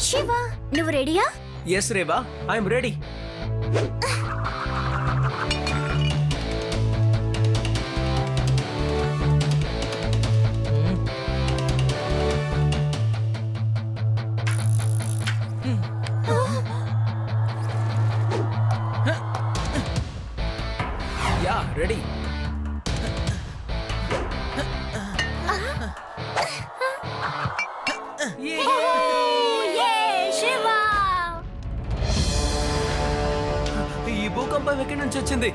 శివ, నువ్వు రెడీయా? Yes Reva, I'm ready. Yeah, ready. ఈ భూకంపం ఎక్కడి నుంచి వచ్చింది?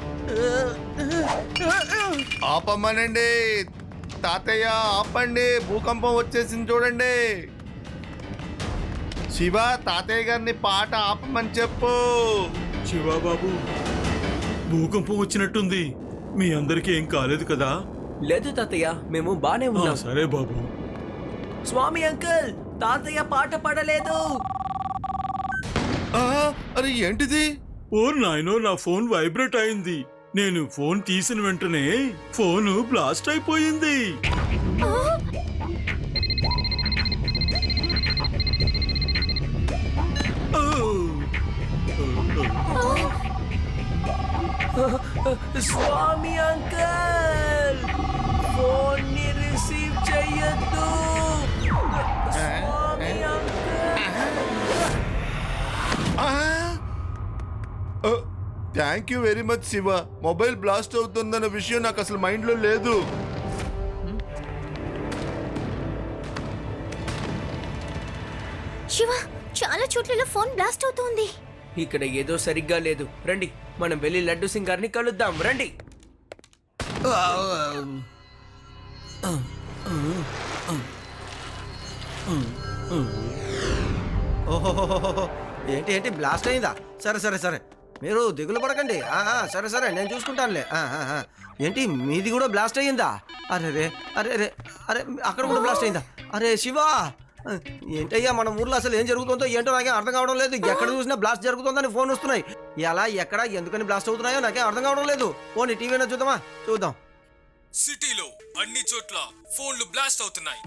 ఆపమ్మనండి తాతయ్య, ఆపండి, భూకంపం వచ్చేసింది చూడండి. శివ, తాతయ్య గారిని పాట ఆపమని చెప్పు. శివబాబు, భూకంపం వచ్చినట్టుంది. మీ అందరికీ ఏం కాలేదు కదా? లేదు తాతయ్య, మేము బానే ఉన్నాం. సరే బాబు. స్వామి అంకుల్, తాతయ్య పాట పాడలేదు. అరే ఏంటిది? ఓ నాయనో, నా ఫోన్ వైబ్రేట్ అయింది. నేను ఫోన్ తీసిన వెంటనే ఫోను బ్లాస్ట్ అయిపోయింది. స్వామి అంకుల్, ఫోన్ ని రిసీవ్ చెయ్యొద్దు. Swami thank you very much Shiva. Mobile blast అవుతుందన్న విషయం నాకు అసలు మైండ్ లో లేదు. శివ, చాలా చోట్ల ఫోన్ బ్లాస్ట్ అవుతోంది. ఇక్కడ ఏదో సరిగ్గా లేదు. రండి, మనం వెళ్ళి లడ్డు సింగ్ గారిని కలుద్దాం. రండి. ఓహోహోహో, ఏంటి ఏంటి బ్లాస్ట్ అయిందా? సరే సరే సరే, మీరు దిగులు పడకండి. సరే సరే, నేను చూసుకుంటానులే. ఏంటి మీది కూడా బ్లాస్ట్ అయ్యిందా? అరే రే, అరే రే, అరే అక్కడ కూడా బ్లాస్ట్ అయిందా? అరే శివ, ఏంటయ్యా మన ఊర్లో అసలు ఏం జరుగుతుందో ఏంటో నాకేం అర్థం కావడం లేదు. ఎక్కడ చూసినా బ్లాస్ట్ జరుగుతుందని ఫోన్ వస్తున్నాయి. ఎలా, ఎక్కడ, ఎందుకని బ్లాస్ట్ అవుతున్నాయో నాకేం అర్థం కావడం లేదు. పోనీ టీవీలో చూద్దామా? చూద్దాం. సిటీలో అన్ని చోట్ల ఫోన్లు బ్లాస్ట్ అవుతున్నాయి.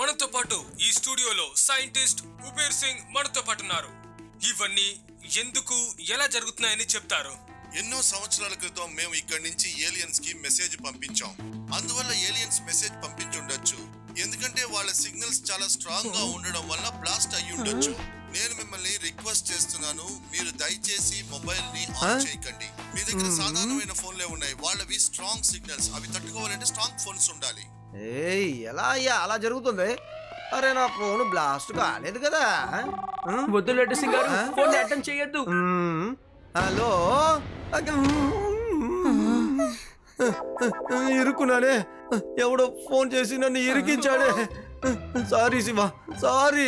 మనతో పాటు ఈ స్టూడియోలో సైంటిస్ట్ ఉబేర్ సింగ్ మనతో పాటు ఉన్నారు. ఇవన్నీ ఎందుకు, ఎలా జరుగుతున్నాయని చెప్తారు. ఎన్నో సంవత్సరాల క్రితం మేము ఇక్కడి నుంచి ఏలియన్స్ కి మెసేజ్ పంపించాం. అందువల్ల ఏలియన్స్ మెసేజ్ పంపించుండొచ్చు. ఎందుకంటే వాళ్ళ సిగ్నల్స్ చాలా స్ట్రాంగ్ గా ఉండడం వల్ల బ్లాస్ట్ అయ్యి ఉండొచ్చు. నేను మిమ్మల్ని రిక్వెస్ట్ చేస్తున్నాను, మీరు దయచేసి మొబైల్ ని ఆన్ చేయకండి. మీ దగ్గర సాధారణమైన ఫోన్లే ఉన్నాయి, వాళ్ళవి స్ట్రాంగ్ సిగ్నల్స్. అవి తట్టుకోవాలంటే స్ట్రాంగ్ ఫోన్స్ ఉండాలి. ఏయ్, ఎలా అయ్యా అలా జరుగుతుంది? అరే నా ఫోన్ బ్లాస్ట్ కాలేదు కదా. వద్దు లడ్డు సింగ్ గారు, ఫోన్ అటెండ్ చేయొద్దు. హలో, ఇరుక్కున్నానే. ఎవడో ఫోన్ చేసి నన్ను ఇరికించాడే. Sorry Shiva, sorry.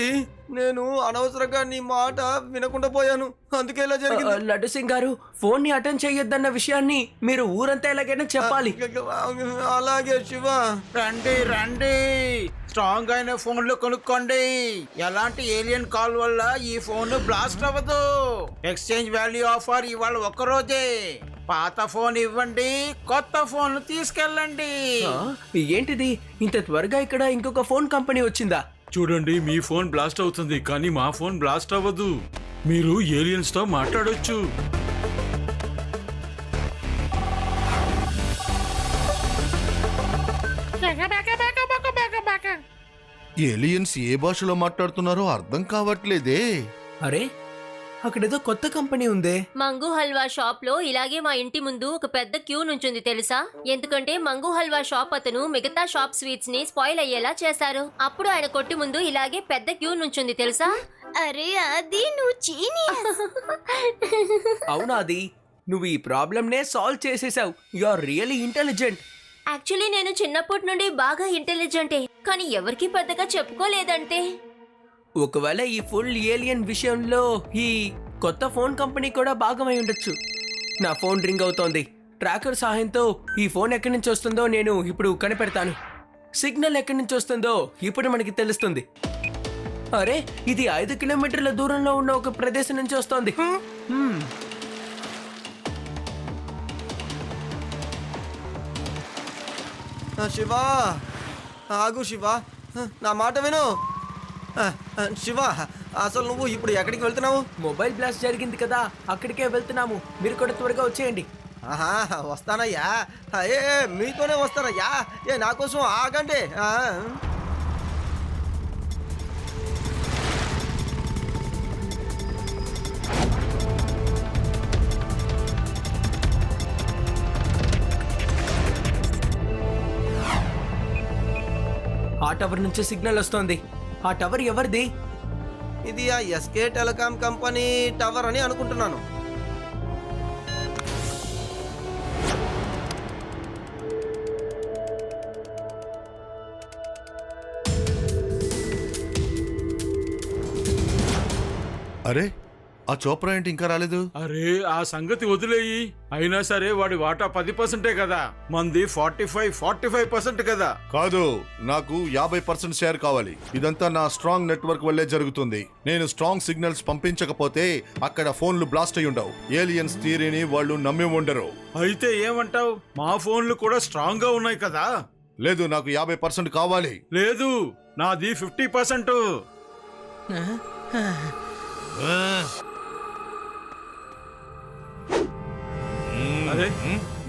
నేను అనవసరంగా నీ మాట వినకుండా పోయాను, అందుకే ఇలా జరిగింది. లడ్డు సింగ్ గారు, ఫోన్ ని అటెండ్ చేయొద్దన్న విషయాన్ని మీరు ఊరంతా ఎలాగైనా చెప్పాలి. అలాగే శివ. రండి రండి, స్ట్రాంగ్ అయిన ఫోన్లు కొనుక్కోండి. ఎలాంటి ఏలియన్ కాల్ వల్ల ఈ ఫోన్ బ్లాస్ట్ అవ్వదు. ఎక్స్చేంజ్ వాల్యూ ఆఫర్ ఇవాళ ఒక్కరోజే. పాత ఫోన్ ఇవ్వండి, కొత్త ఫోన్ తీసుకెళ్ళండి. ఏంటిది, ఇంత త్వరగా ఇక్కడ ఇంకొక ఫోన్ కంపెనీ వచ్చిందా? చూడండి, మీ ఫోన్ బ్లాస్ట్ అవుతుంది కానీ మా ఫోన్ బ్లాస్ట్ అవ్వదు. మీరు ఏలియన్స్ తో మాట్లాడొచ్చు. ఏలియన్స్ ఏ భాషలో మాట్లాడుతున్నారో అర్థం కావట్లేదే. అరే, అక్కడేదో కొత్త కంపెనీ ఉందే. మంగు హల్వా షాప్ లో ఇలాగే మా ఇంటి ముందు ఒక పెద్ద క్యూ నుంచుంది తెలుసా? ఎందుకంటే మంగు హల్వా షాప్ అతను మిగతా షాప్ స్వీట్స్ ని స్పాయిల్ అయ్యేలా చేశారు. అప్పుడు ఆయన కొట్టి ముందు ఇలాగే పెద్ద క్యూ నుంచుంది తెలుసా? అరే అది నువ్వు జీనియస్. అవునా, అది నువ్వు ఈ ప్రాబ్లమ్ నే సాల్వ్ చేసేసావు. You are really intelligent. Actually నేను చిన్నప్పటి నుండి బాగా ఇంటెలిజెంటే, కానీ ఎవరికి పెద్దగా చెప్పుకోలేదంటే. ఒకవేళ ఈ ఫుల్ ఏలియన్ విషయంలో ఈ కొత్త ఫోన్ కంపెనీ కూడా భాగమై ఉండొచ్చు. నా ఫోన్ రింగ్ అవుతోంది. ట్రాకర్ సహాయంతో ఈ ఫోన్ ఎక్కడి నుంచి వస్తుందో నేను ఇప్పుడు కనిపెడతాను. సిగ్నల్ ఎక్కడి నుంచి వస్తుందో ఇప్పుడు మనకి తెలుస్తుంది. అరే, ఇది 5 కిలోమీటర్ల దూరంలో ఉన్న ఒక ప్రదేశం నుంచి వస్తోంది. శివ, ఆగు శివ, నా మాట విను. శివ, అసలు నువ్వు ఇప్పుడు ఎక్కడికి వెళ్తున్నావు? మొబైల్ బ్లాస్ట్ జరిగింది కదా, అక్కడికే వెళ్తున్నాము. మీరు కూడా త్వరగా వచ్చేయండి. ఆహా, వస్తానయ్యా. ఏ మీతోనే వస్తానయ్యా. నా కోసం ఆగండి. ఆ టవర్ నుంచి సిగ్నల్ వస్తోంది. ఆ టవర్ ఎవరిది? ఇది ఆ ఎస్కే టెలికాం కంపెనీ టవర్ అని అనుకుంటున్నాను. అరే ఆ చోప్రా ఏంటి ఇంకా రాలేదు? అరే ఆ సంగతి వదిలేయి. అయినా సరే వాడి వాటా 10% కదా, మంది 45% కదా. కాదు, నాకు 50% షేర్ కావాలి. ఇదంతా నా స్ట్రాంగ్ నెట్వర్క్ వల్లే జరుగుతుంది. నేను స్ట్రాంగ్ సిగ్నల్స్ పంపించకపోతే అక్కడ ఫోన్లు బ్లాస్ట్ అయి ఉండవు. ఏలియన్స్ థియరీని వాళ్ళు నమ్మి ఉండరు. అయితే ఏమంటావు? మా ఫోన్లు కూడా స్ట్రాంగ్ గా ఉన్నాయి కదా. లేదు, నాకు 50% కావాలి. లేదు, నాది 50%. అరే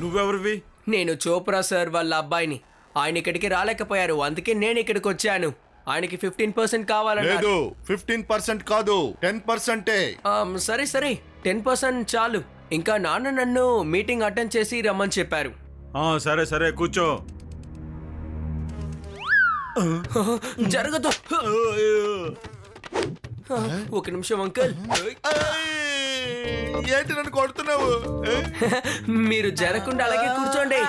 నువ్వెవరివి? నేను చోప్రా సార్ వాళ్ళ అబ్బాయిని. ఆయన ఇక్కడికి రాలేకపోయారు, అందుకే నేను ఇక్కడికి వచ్చాను. ఆయనకి 15% కావాలన్నారు. లేదు, 15% కాదు, 10%. సరే సరే, 10% చాలు. ఇంకా నాన్న నన్ను మీటింగ్ అటెండ్ చేసి రమ్మని చెప్పారు. సరే సరే కూర్చో. జరగదు. ఒక నిమిషం అంకుల్. ఏంటి నన్ను కొడుతున్నావు? మీరు జరగకుండా అలాగే కూర్చోండి.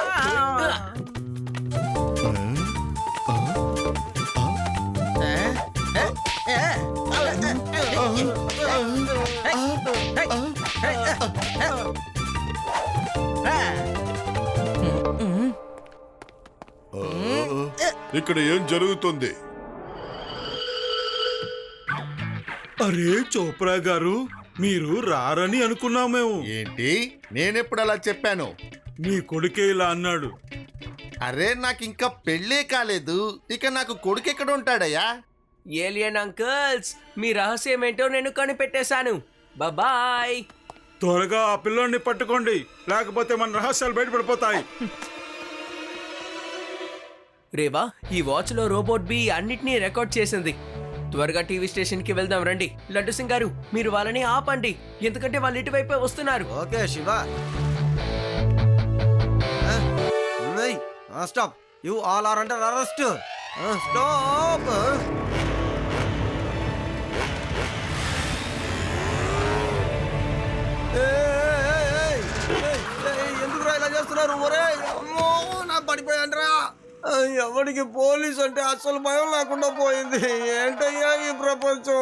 ఇక్కడ ఏం జరుగుతుంది? అరే చోప్రా గారు, మీరు రారని అనుకున్నాం మేము. ఏంటి? నేనెప్పుడు అలా చెప్పాను? మీ కొడుకే ఇలా అన్నాడు. అరే నాకు ఇంకా పెళ్ళే కాలేదు, ఇక నాకు కొడుకు ఎక్కడ ఉంటాడయ్యా? ఏలియన్ అంకుల్స్, మీ రహస్యం ఏంటో నేను కనిపెట్టేశాను. బాయ్. త్వరగా ఆ పిల్లోడిని పట్టుకోండి, లేకపోతే మన రహస్యాలు బయటపడిపోతాయి. రేవా, ఈ వాచ్ లో రోబోట్ బి అన్నిటినీ రికార్డ్ చేసింది. త్వరగా టీవీ స్టేషన్ కి వెళ్దాం రండి. లడ్డు సింగ్ గారు, మీరు వాళ్ళని ఆపండి, ఎందుకంటే వాళ్ళు ఇటువైపే వస్తున్నారు. Okay Shiva. Stop. You all are under arrest. Stop. ఎందుకురా ఇలా చేస్తున్నారు? ఒరే అమ్మో, నా పడిపోయాను. ఎవరికి పోలీస్ అంటే అసలు భయం లేకుండా పోయింది. ఏంటయ్యా ఈ ప్రపంచం?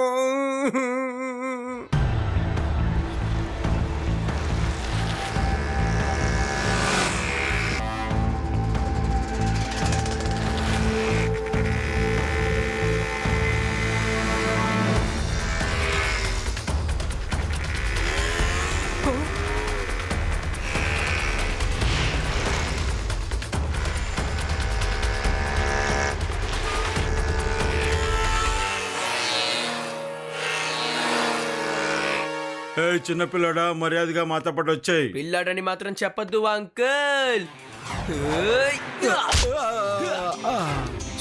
చిన్నపిల్లడా, మర్యాదగా మాతో పాటు వచ్చాయి. పిల్లాడని మాత్రం చెప్పద్దు అంకుల్.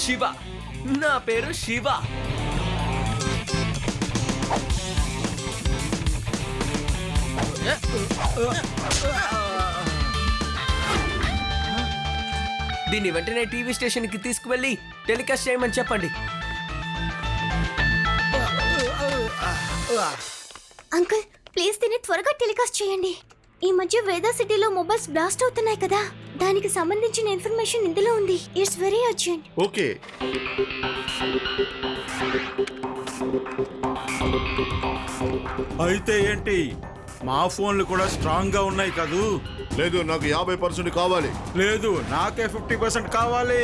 శివ, నా పేరు శివ. దీన్ని వెంటనే టీవీ స్టేషన్ కి తీసుకువెళ్ళి టెలికాస్ట్ చేయమని చెప్పండి. అంకుల్, ప్లీజ్ దీన్ని త్వరగా టెలికాస్ట్ చేయండి. ఈ మధ్య వేదా సిటీలో మొబైల్స్ బ్లాస్ట్ అవుతున్నాయి కదా, దానికి సంబంధించిన ఇన్ఫర్మేషన్ ఇందులో ఉంది. It's very urgent. ఓకే. అయితే ఏంటి, మా ఫోన్లు కూడా స్ట్రాంగ్ గా ఉన్నాయి కదూ? లేదు, నాకు 50% కావాలి. లేదు, నాకే 50% కావాలి.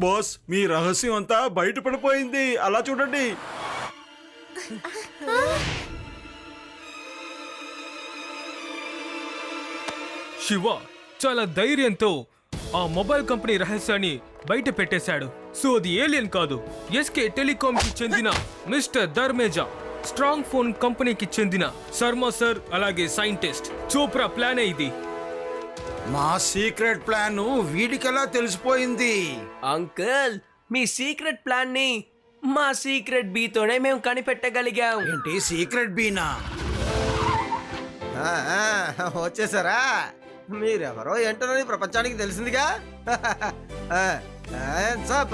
బాస్, మీ రహస్యం అంతా బయటపడిపోయింది. అలా చూడండి. శివ చాలా ధైర్యంతో ఆ మొబైల్ కంపెనీ రహస్యాన్ని బయట పెట్టేశాడు. సో అది ఏలియన్ కాదు, ఎస్కే టెలికామ్ కి చెందిన మిస్టర్ ధర్మేజా, స్ట్రాంగ్ ఫోన్ కంపెనీకి చెందిన శర్మ సార్, అలాగే సైంటిస్ట్ చోప్రా ప్లానే ఇది. మా సీక్రెట్ ప్లాన్ వీడికెలా తెలిసిపోయింది? అంకుల్, మీ సీక్రెట్ ప్లాన్ ని మా సీక్రెట్ బీతోనే మేము కనిపెట్టగలిగాం. ఏంటి సీక్రెట్ బీనా? వచ్చేసారా? మీరెవరో ఏంటో ప్రపంచానికి తెలిసిందిగా. సాప్